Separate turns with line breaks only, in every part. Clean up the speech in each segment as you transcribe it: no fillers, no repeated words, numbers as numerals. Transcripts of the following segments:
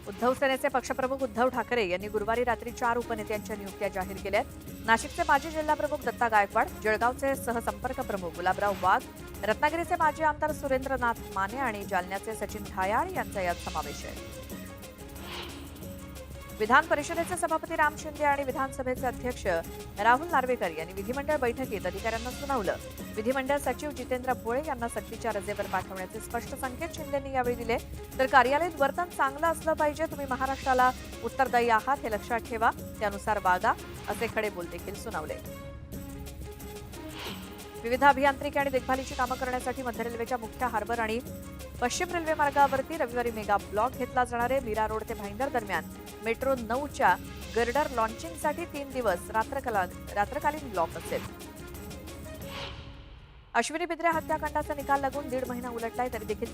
उद्धव सेनेचे पक्षप्रमुख उद्धव ठाकरे यांनी गुरुवारी रात्री 4 उपनेत्यांच्या नियुक्त्या जाहीर केल्या. नाशिकचे माजी जिल्हाप्रमुख दत्ता गायकवाड, जळगावचे सहसंपर्क प्रमुख गुलाबराव वाघ, रत्नागिरीचे माजी आमदार सुरेंद्रनाथ माने आणि जालन्याचे सचिन घायाळ यांचा यात समावेश आहे. विधान परिषदेचे सभापती राम शिंदे आणि विधानसभेचे अध्यक्ष राहुल नार्वेकर यांनी विधिमंडळ बैठकीत अधिकाऱ्यांना सुनावलं. विधिमंडळ सचिव जितेंद्र भोळे यांना सक्तीच्या रजेवर पाठवण्याचे स्पष्ट संकेत शिंदेंनी यावेळी दिले. तर कार्यालयीन वर्तन चांगलं असलं पाहिजे, तुम्ही महाराष्ट्राला उत्तरदायी आहात हे लक्षात ठेवा, त्यानुसार वागा, असे खडे बोल देखील सुनावले. विविध अभियांत्रिकी आणि देखभालीची कामं करण्यासाठी मध्य रेल्वेच्या मुख्य हार्बर आणि पश्चिम रेल्वे मार्गावरती रविवारी मेगा ब्लॉक घेतला जाणार आहे. मीरा रोड ते भाईंदर दरम्यान मेट्रो 9च्या गर्डर लॉन्चिंगसाठी 3 दिवस रात्रकालीन ब्लॉक असेल. अश्विनी बिद्रे हत्याकांडाचा निकाल लागून 1.5 महिना उलटलाय, तरी देखील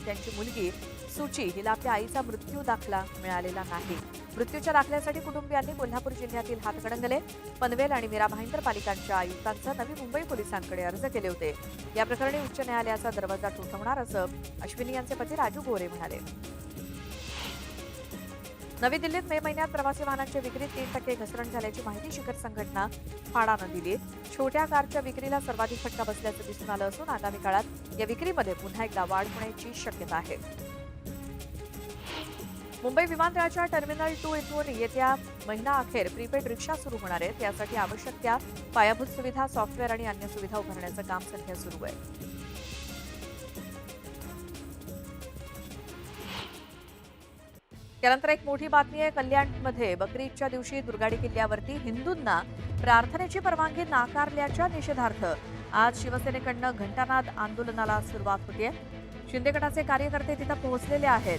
त्यांची मुलगी सुची हिला आपल्या आईचा मृत्यू दाखला मिळालेला नाही. मृत्यूच्या दाखल्यासाठी कुटुंबियांनी कोल्हापूर जिल्ह्यातील हातकणंगले, पनवेल आणि मीरा भाईंदर पालिकांच्या आयुक्तांचा नवी मुंबई पोलिसांकडे अर्ज केले होते. या प्रकरणी उच्च न्यायालयाचा दरवाजा ठोठावणार असं अश्विनी यांचे पती राजू गोरे म्हणाले. नवी दिल्लीत मे महिन्यात प्रवासी वाहनांच्या विक्रीत 3% घसरण झाल्याची माहिती शिखर संघटना फाडानं दिली. छोट्या कारच्या विक्रीला सर्वाधिक फटका बसल्याचं दिसून आलं असून आगामी काळात या विक्रीमध्ये पुन्हा एकदा वाढ होण्याची शक्यता आहे. मुंबई विमानतळाच्या टर्मिनल 2 इथून येत्या महिना अखेर प्रीपेड रिक्षा सुरू होणार आहेत. यासाठी आवश्यक त्या पायाभूत सुविधा, सॉफ्टवेअर आणि अन्य सुविधा उभारण्याचं काम सध्या सुरू आहे. त्यानंतर एक मोठी बातमी आहे. कल्याणमध्ये बकरी ईदच्या दिवशी दुर्गाडी किल्ल्यावरती हिंदूंना प्रार्थनेची परवानगी नाकारल्याच्या निषेधार्थ आज शिवसेनेकडनं घंटानाद आंदोलनाला सुरुवात होतीये. शिंदे गटाचे कार्यकर्ते तिथं पोहोचलेले आहेत.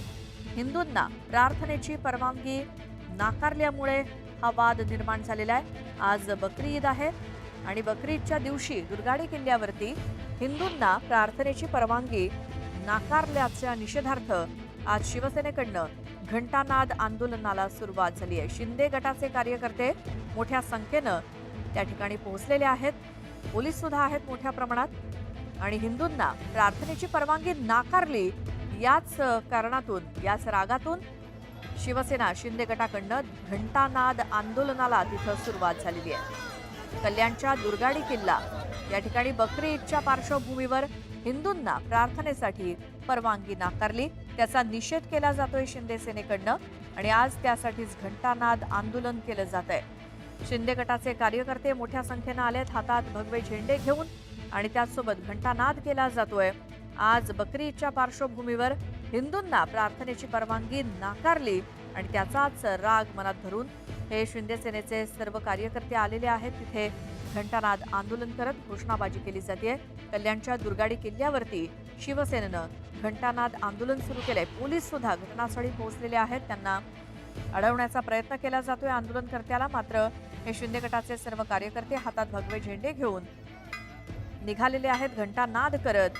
हिंदूंना प्रार्थनेची परवानगी नाकारल्यामुळे हा वाद निर्माण झालेला आहे. आज बकरी ईद आहे आणि बकरी ईदच्या दिवशी दुर्गाडी किल्ल्यावरती हिंदूंना प्रार्थनेची परवानगी नाकारल्याच्या निषेधार्थ आज शिवसेनेकडनं घंटानाद आंदोलनाला सुरुवात झाली आहे. शिंदे गटाचे कार्यकर्ते मोठ्या संख्येनं त्या ठिकाणी पोहोचलेले आहेत. पोलीस सुद्धा आहेत मोठ्या प्रमाणात आणि हिंदूंना प्रार्थनेची परवानगी नाकारली याच कारणातून, याच रागातून शिवसेना शिंदे गटाकडनं घंटानाद आंदोलनाला तिथं सुरुवात झालेली आहे. कल्याणच्या दुर्गाडी किल्ला या ठिकाणी बकरी ईदच्या पार्श्वभूमीवर हिंदूंना प्रार्थनेसाठी परवानगी नाकारली, त्याचा निषेध केला जातोय शिंदे सेनेकडनं आणि आज त्यासाठीच घंटानाद आंदोलन केलं जात आहे. शिंदे गटाचे कार्यकर्ते मोठ्या संख्येनं आलेत, हातात भगवे झेंडे घेऊन आणि त्याचसोबत घंटानाद केला जातोय. आज बकरी ईदच्या पार्श्वभूमीवर हिंदूंना प्रार्थनेची परवानगी नाकारली आणि त्याचाच राग मनात धरून हे शिंदे सेनेचे सर्व कार्यकर्ते आलेले आहेत. तिथे घंटानाद आंदोलन करत घोषणाबाजी केली जाते. कल्याणच्या दुर्गाडी किल्ल्यावरती शिवसेनेनं घंटानाद आंदोलन सुरू केलंय. पोलीस सुद्धा घटनास्थळी पोहोचलेले आहेत. त्यांना अडवण्याचा प्रयत्न केला जातोय आंदोलनकर्त्याला. मात्र हे शिंदे गटाचे सर्व कार्यकर्ते हातात भगवे झेंडे घेऊन निघालेले आहेत. घंटानाद करत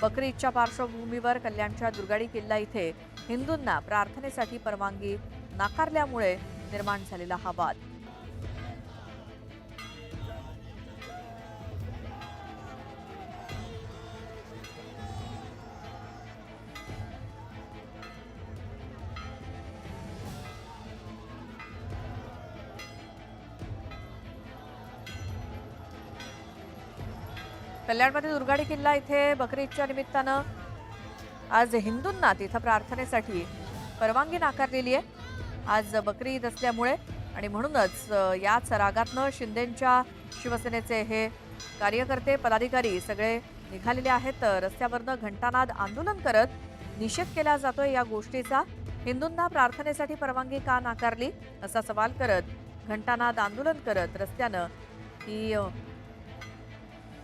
बकरी ईदच्या पार्श्वभूमीवर कल्याणच्या दुर्गाडी किल्ला इथे हिंदूंना प्रार्थनेसाठी परवानगी नाकारल्यामुळे निर्माण झालेला हा वाद. कल्याणमध्ये दुर्गाडी किल्ला इथे बकरी ईदच्या निमित्तानं आज हिंदूंना तिथं प्रार्थनेसाठी परवानगी नाकारलेली आहे. आज बकरी ईद असल्यामुळे आणि म्हणूनच याच रागातनं शिंदेंच्या शिवसेनेचे हे कार्यकर्ते, पदाधिकारी सगळे निघालेले आहेत. रस्त्यावरनं घंटानाद आंदोलन करत निषेध केला जातोय या गोष्टीचा. हिंदूंना प्रार्थनेसाठी परवानगी का नाकारली असा सवाल करत घंटानाद आंदोलन करत रस्त्यानं ही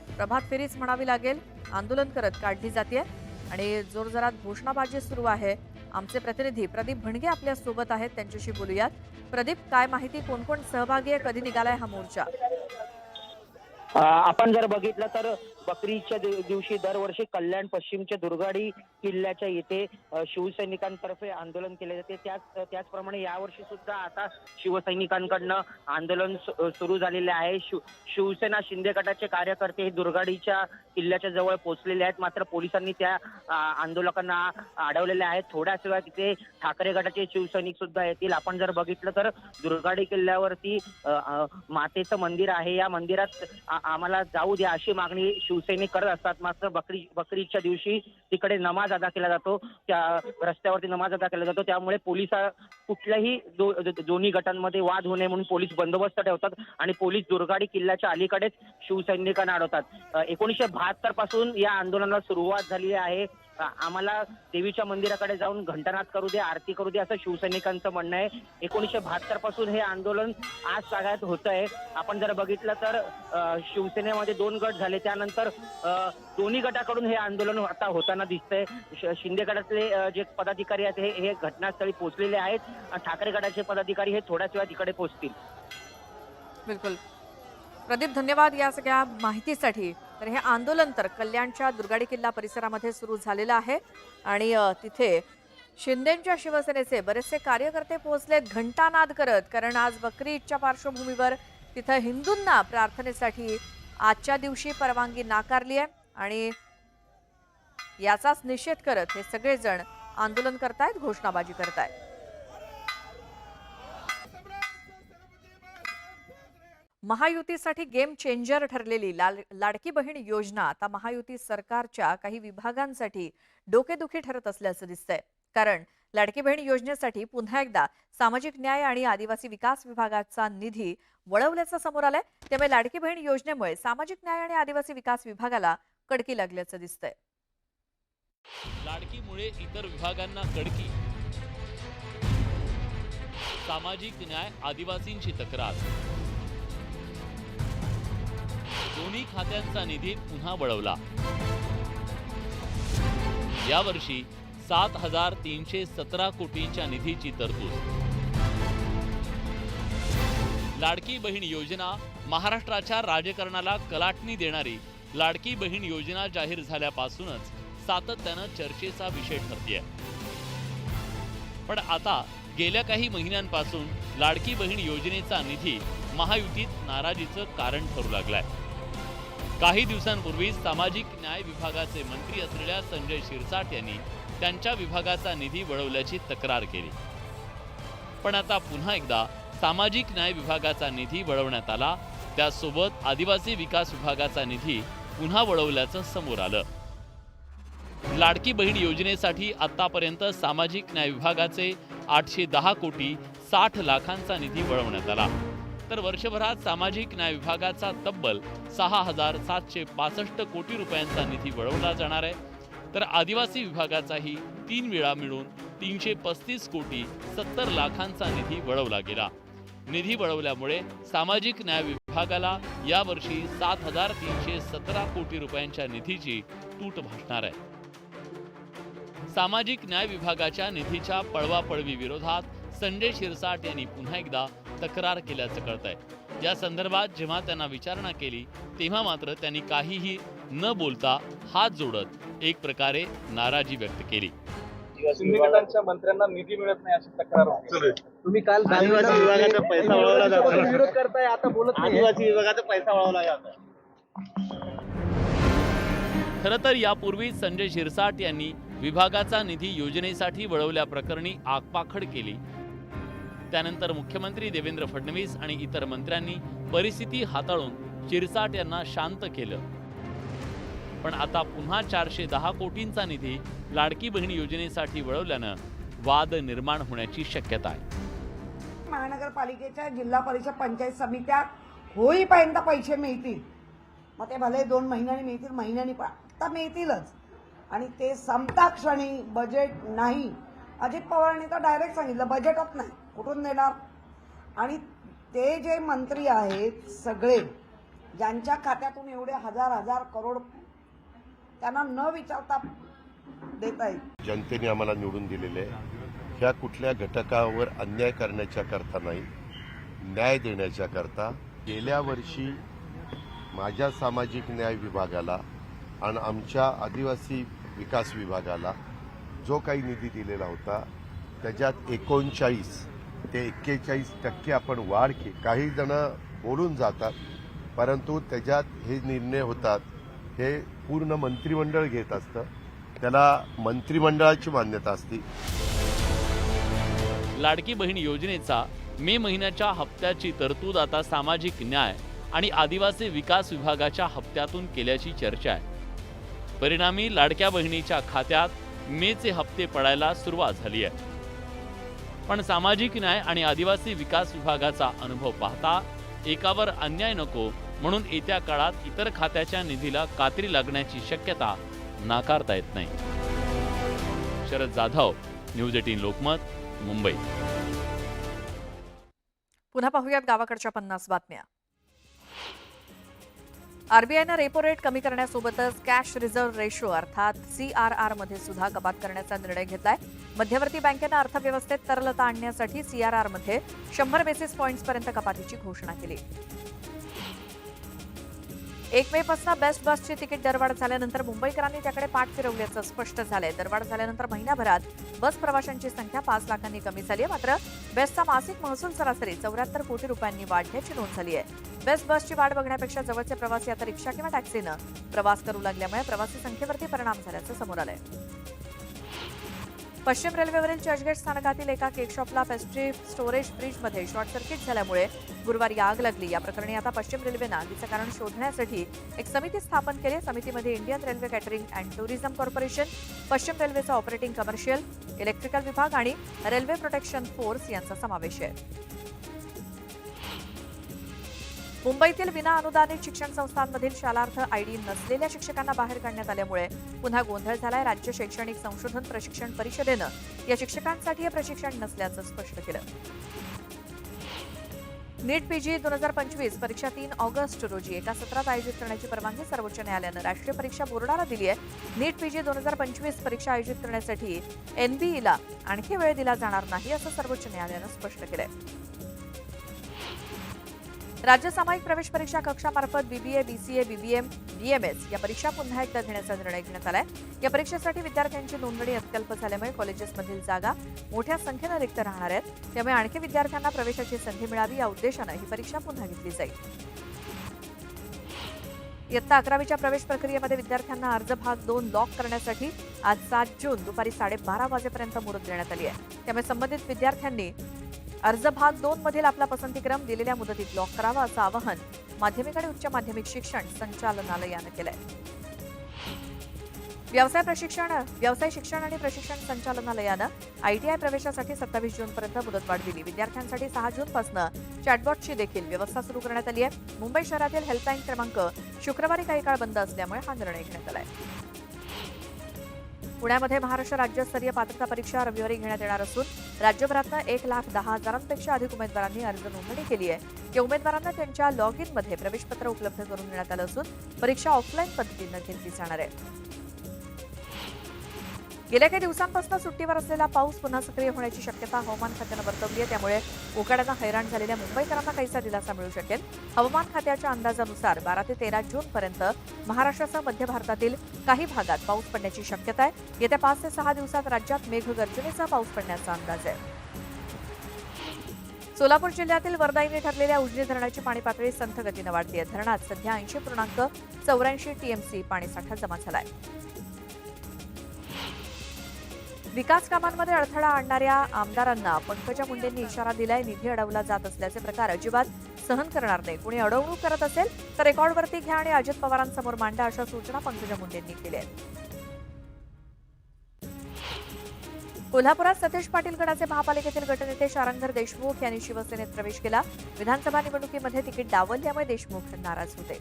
प्रभात फेरीच म्हणावी लागेल, आंदोलन करत काढली जाते आणि जोरजोरात घोषणाबाजी सुरू आहे. आमचे प्रतिनिधी प्रदीप भणगे आपल्या सोबत आहेत, त्यांच्याशी बोलूयात. प्रदीप, काय माहिती, कोण कोण सहभागी आहे, कधी निघालाय हा मोर्चा?
आपण जर बघितलं तर बकरीच्या दिवशी दरवर्षी कल्याण पश्चिमच्या दुर्गाडी किल्ल्याच्या येथे शिवसैनिकांतर्फे आंदोलन केले जाते। त्याचप्रमाणे यावर्षी सुद्धा आता शिवसैनिकांकडनं आंदोलन सुरू झालेले आहे। शिवसेना शिंदे गटाचे कार्यकर्ते हे दुर्गाडीच्या किल्ल्याच्या जवळ पोहोचलेले आहेत, मात्र पोलिसांनी त्या आंदोलकांना अडवलेले आहेत। थोड्याच वेळात तिथे ठाकरे गटाचे शिवसैनिक सुद्धा येतील। आपण जर बघितलं तर दुर्गाडी किल्ल्यावरती मातेचं मंदिर आहे, या मंदिरात आम्हाला जाऊ द्या अशी मागणी शिवसैनिक करत असतात। मात्र बकरीच्या दिवशी तिकडे नमाज अदा केला जातो, त्या रस्त्यावरती नमाज अदा केला जातो, त्यामुळे पोलिस कुठल्याही दोन्ही गटांमध्ये वाद होऊ नये म्हणून पोलीस बंदोबस्त ठेवतात आणि पोलीस दुर्गाडी किल्ल्याच्या अलीकडेच शिवसैनिकांना अडवतात। 1972 पासून या आंदोलनाला सुरुवात झाली आहे। आम्हाला देवीच्या मंदिराकडे जाऊन घंटानाद करू दे, आरती करू दे असं शिवसैनिकांचं म्हणणं आहे। 1972 पासून हे आंदोलन आज सगळ्यात होत आहे। आपण जर बघितलं तर शिवसेनेमध्ये 2 गट झाले, त्यानंतर दोन्ही गटाकडून हे आंदोलन आता होताना दिसतंय। शिंदे गटातले जे पदाधिकारी आहेत हे घटनास्थळी पोहोचलेले आहेत, ठाकरे गटाचे पदाधिकारी हे थोड्याच वेळात तिकडे पोहोचतील।
बिलकुल प्रदीप, धन्यवाद या सगळ्या माहितीसाठी। तर हे आंदोलन तर कल्याणच्या दुर्गाडी किल्ला परिसरामध्ये सुरू झालेलं आहे आणि तिथे शिंदेंच्या शिवसेनेचे बरेचसे कार्यकर्ते पोहोचलेत घंटानाद करत, कारण आज बकरी ईदच्या पार्श्वभूमीवर तिथं हिंदूंना प्रार्थनेसाठी आजच्या दिवशी परवानगी नाकारली आहे आणि याचाच निषेध करत हे सगळेजण आंदोलन करतायत, घोषणाबाजी करतायत। महायुतीसाठी गेम चेंजर ठरलेली लाडकी बहीण योजना आता महायुती सरकारच्या काही विभागांसाठी डोकेदुखी ठरत असल्याचं दिसतंय। कारण लाडकी बहीण योजनेसाठी पुन्हा एकदा सामाजिक न्याय आणि आदिवासी विकास विभागाचा निधी वळवल्याचं समोर आलंय, त्यामुळे लाडकी बहीण योजनेमुळे सामाजिक न्याय आणि आदिवासी विकास विभागाला कडकी लागल्याचं दिसतंय।
लाडकीमुळे इतर विभागांना कडकी, सामाजिक न्याय आदिवासींची तक्रार, दोन्ही खात्यांचा निधी पुन्हा वळवला। यावर्षी 7,317 कोटींच्या निधीची तरतूद। लाडकी बहीण योजना महाराष्ट्राच्या राजकारणाला कलाटणी देणारी लाडकी बहीण योजना जाहीर झाल्यापासूनच सातत्यानं चर्चेचा विषय ठरतेय। पण आता गेल्या काही महिन्यांपासून लाडकी बहीण योजनेचा निधी महायुतीत नाराजीचं कारण ठरू लागलाय। काही दिवसांपूर्वी सामाजिक न्याय विभागाचे मंत्री असलेल्या संजय शिरसाट यांनी त्यांच्या विभागाचा निधी वळवल्याची तक्रार केली, पण आता पुन्हा एकदा सामाजिक न्याय विभागाचा निधी वळवण्यात आला, त्यासोबत आदिवासी विकास विभागाचा निधी पुन्हा वळवल्याचं समोर आलं। लाडकी बहीण योजनेसाठी आतापर्यंत सामाजिक न्याय विभागाचे 810 कोटी 60 लाखांचा निधी वळवण्यात आला, तर वर्षभरात सामाजिक न्याय विभागाचा तब्बल 6,765 कोटी रुपयांचा निधी वळवला जाणार आहे, तर आदिवासी विभागाचाही 3 वेळा मिळून 335 कोटी 70 लाखांचा निधी वळवला गेला। निधी वळवल्यामुळे सामाजिक न्याय विभागाला यावर्षी 7,317 कोटी रुपयांच्या निधीची तूट भासणार आहे। सामाजिक न्याय विभागाच्या निधीच्या पळवापळवी विरोधात संजय शिरसाट यांनी पुन्हा एकदा तक्रार केल्याचं कळतंय। या संदर्भात जेव्हा त्यांना विचारणा केली तेव्हा मात्र त्यांनी काहीही न बोलता हात जोडत एक प्रकारे नाराजी व्यक्त केली।
शिंदे गटांच्या मंत्र्यांना निधी मिळत नाही अशी तक्रार होती। तुम्ही काल
आदिवासी विभागाचा पैसा वळवला जातो,
विरोध करताय, आता बोलत नाही।
आदिवासी विभागाचा पैसा वळवला जातो।
खरं तर यापूर्वी संजय शिरसाट यांनी विभागाचा निधी योजनेसाठी वळवल्याप्रकरणी आगपाखड केली। त्यानंतर मुख्यमंत्री देवेंद्र फडणवीस आणि इतर मंत्र्यांनी परिस्थिती हाताळून शिरसाट यांना शांत केलं, पण आता पुन्हा 410 कोटींचा निधी लाडकी बहीण योजनेसाठी वळवल्यानं वाद निर्माण होण्याची शक्यता आहे।
महानगरपालिकेच्या जिल्हा परिषद पंचायत समित्या होईपर्यंत पैसे मिळतील, मग ते भले 2 महिन्यांनी मिळतील, महिन्यांनी, पण आता मिळतीलच। आणि ते संपता क्षणी बजेट नाही, अजित पवारांनी तर डायरेक्ट सांगितलं बजेटच नाही, कुठून देणार। आणि ते जे मंत्री आहेत सगळे, ज्यांच्या खात्यातून एवढे हजार करोड त्यांना न विचारता देत आहेत।
जनतेने आम्हाला निवडून दिलेले आहे, ह्या कुठल्या घटकावर अन्याय करण्याच्या करता नाही, न्याय देण्याच्या करता। गेल्या वर्षी माझ्या सामाजिक न्याय विभागाला आणि आमच्या आदिवासी विकास विभागाला जो काही निधी दिलेला होता त्याच्यात 39 ते 41% आपण वाढ केली. काही जण बोलून जातात, परंतु त्याच्यात हे निर्णय होतात हे पूर्ण मंत्रिमंडळ घेत असतं, त्याला मंत्रिमंडळाची मान्यता असते.
लाडकी बहीण योजनेचा मे महिन्याच्या हप्त्याची तरतूद आता सामाजिक न्याय आणि आदिवासी विकास विभागाच्या हप्त्यातून केल्याची चर्चा आहे. परिणामी लाडक्या बहिणीच्या खात्यात मेचे हप्ते पडायला सुरुवात झाली आहे. पण सामाजिक न्याय आणि आदिवासी विकास विभागाचा अनुभव पाहता एकावर अन्याय नको म्हणून येत्या काळात इतर खात्याच्या निधीला कात्री लागण्याची शक्यता नाकारता येत नाही. शरद जाधव, न्यूज 18 लोकमत, मुंबई.
पुन्हा पाहूयात गावाकडच्या 50 बातम्या. आरबीआयनं रेपो रेट कमी करण्यासोबतच कॅश रिझर्व्ह रेशो अर्थात CRR मध्ये सुद्धा कपात करण्याचा निर्णय घेतलाय. मध्यवर्ती बँकेनं अर्थव्यवस्थेत तरलता आणण्यासाठी CRR मध्ये 100 बेसिस पॉइंट्सपर्यंत कपातीची घोषणा केली. 1 मे पासून बेस्ट बसची तिकीट दरवाढ झाल्यानंतर मुंबईकरांनी त्याकडे पाठ फिरवल्याचं स्पष्ट झालंय. दरवाढ झाल्यानंतर महिन्याभरात बस प्रवाशांची संख्या 5 लाखांनी कमी झाली आहे. मात्र बेस्टचा मासिक महसूल सरासरी 74 कोटी रुपयांनी वाढल्याची नोंद झाली आहे. बेस्ट बसची वाढ बघण्यापेक्षा जवळचे प्रवासी आता रिक्षा किंवा टॅक्सीनं प्रवास करू लागल्यामुळे प्रवासी संख्येवरती परिणाम झाल्याचं समोर आलंय. पश्चिम रेल्वेवरील चर्चगेट स्थानकातील एका केक शॉपला पेस्ट्री स्टोरेज फ्रीजमध्ये शॉर्ट सर्किट झाल्यामुळे गुरुवारी आग लागली. या प्रकरणी आता पश्चिम रेल्वेनं आगीचं कारण शोधण्यासाठी एक समिती स्थापन केली. समितीमध्ये Indian railway catering and tourism corporation, पश्चिम रेल्वेचा ऑपरेटिंग कमर्शियल, इलेक्ट्रिकल विभाग आणि रेल्वे प्रोटेक्शन फोर्स यांचा समावेश आहे. मुंबईतील विना अनुदानित शिक्षण संस्थांमधील शालार्थ आयडी नसलेल्या शिक्षकांना बाहेर काढण्यात आल्यामुळे पुन्हा गोंधळ झालाय. राज्य शैक्षणिक संशोधन प्रशिक्षण परिषदेनं या शिक्षकांसाठी हे प्रशिक्षण नसल्याचं स्पष्ट केलं. नीट पीजी 2025 परीक्षा 3 ऑगस्ट रोजी एका सत्रात आयोजित करण्याची परवानगी सर्वोच्च न्यायालयानं राष्ट्रीय परीक्षा बोर्डाला दिली आहे. नीट पीजी 2025 परीक्षा आयोजित करण्यासाठी NBEला आणखी वेळ दिला जाणार नाही असं सर्वोच्च न्यायालयानं स्पष्ट केलंय. राज्य सामायिक प्रवेश परीक्षा कक्षामार्फत BBA, BCA, BBM, BMS या परीक्षा पुन्हा एकदा घेण्याचा निर्णय घेण्यात आलाय. या परीक्षेसाठी विद्यार्थ्यांची नोंदणी अत्यल्प झाल्यामुळे कॉलेजेसमधील जागा मोठ्या संख्येनं रिक्त राहणार आहेत. त्यामुळे आणखी विद्यार्थ्यांना प्रवेशाची संधी मिळावी या उद्देशानं ही परीक्षा पुन्हा घेतली जाईल. इयत्ता 11वीच्या प्रवेश प्रक्रियेमध्ये विद्यार्थ्यांना अर्ज भाग 2 लॉक करण्यासाठी आज 7 जून दुपारी 12:30 वाजेपर्यंत मुदत देण्यात आली आहे. त्यामुळे संबंधित विद्यार्थ्यांनी अर्ज भाग 2 मधील आपला पसंतीक्रम दिलेल्या मुदतीत लॉक करावा असं आवाहन माध्यमिक आणि उच्च माध्यमिक शिक्षण संचालनालयानं केलंय. व्यवसाय शिक्षण आणि प्रशिक्षण संचालनालयानं ITI प्रवेशासाठी 27 जूनपर्यंत मुदतवाढ दिली. विद्यार्थ्यांसाठी 6 जूनपासून चॅटबॉटची देखील व्यवस्था सुरू करण्यात आली आहे. मुंबई शहरातील हेल्पलाईन क्रमांक शुक्रवारी काही काळ बंद असल्यामुळे हा निर्णय घेण्यात आलाय. पुण्यामध्ये महाराष्ट्र राज्यस्तरीय पात्रता परीक्षा रविवारी घेण्यात येणार असून राज्यभरातनं 1,10,000पेक्षा अधिक उमेदवारांनी अर्ज नोंदणी केली आहे. या उमेदवारांना त्यांच्या लॉग इनमध्ये प्रवेशपत्र उपलब्ध करून देण्यात आलं असून परीक्षा ऑफलाईन पद्धतीनं घेतली जाणार आहे. गेल्या काही दिवसांपासून सुट्टीवर असलेला पाऊस पुन्हा सक्रिय होण्याची शक्यता हवामान खात्यानं वर्तवली आहे. त्यामुळे उकाड्यानं हैराण झालेल्या मुंबईकरांना काहीसा दिलासा मिळू शकेल. हवामान खात्याच्या अंदाजानुसार 12 ते 13 जूनपर्यंत महाराष्ट्रासह मध्य भारतातील काही भागात पाऊस पडण्याची शक्यता आहे. येत्या 5 ते 6 दिवसात राज्यात मेघगर्जनेसह पाऊस पडण्याचा अंदाज आहे. सोलापूर जिल्ह्यातील वरदायीने ठरलेल्या उजनी धरणाची पाणी पातळी संथ गतीनं वाढते आहे. धरणात सध्या 80.84 TMC पाणीसाठा जमा झालाय. विकास कामांमध्ये अडथळा आणणाऱ्या आमदारांना पंकजा मुंडेंनी इशारा दिलाय. निधी अडवला जात असल्याचे प्रकार अजिबात सहन करणार नाही. कुणी अडवणूक करत असेल तर रेकॉर्डवरती घ्या आणि अजित पवारांसमोर मांडा, अशा सूचना पंकजा मुंडेंनी केल्या आहेत. कोल्हापुरात सतीश पाटील गटाचे महापालिकेतील गटनेते शारंगधर देशमुख यांनी शिवसेनेत प्रवेश केला. विधानसभा निवडणुकीमध्ये तिकीट डावलल्यामुळे देशमुख नाराज होते.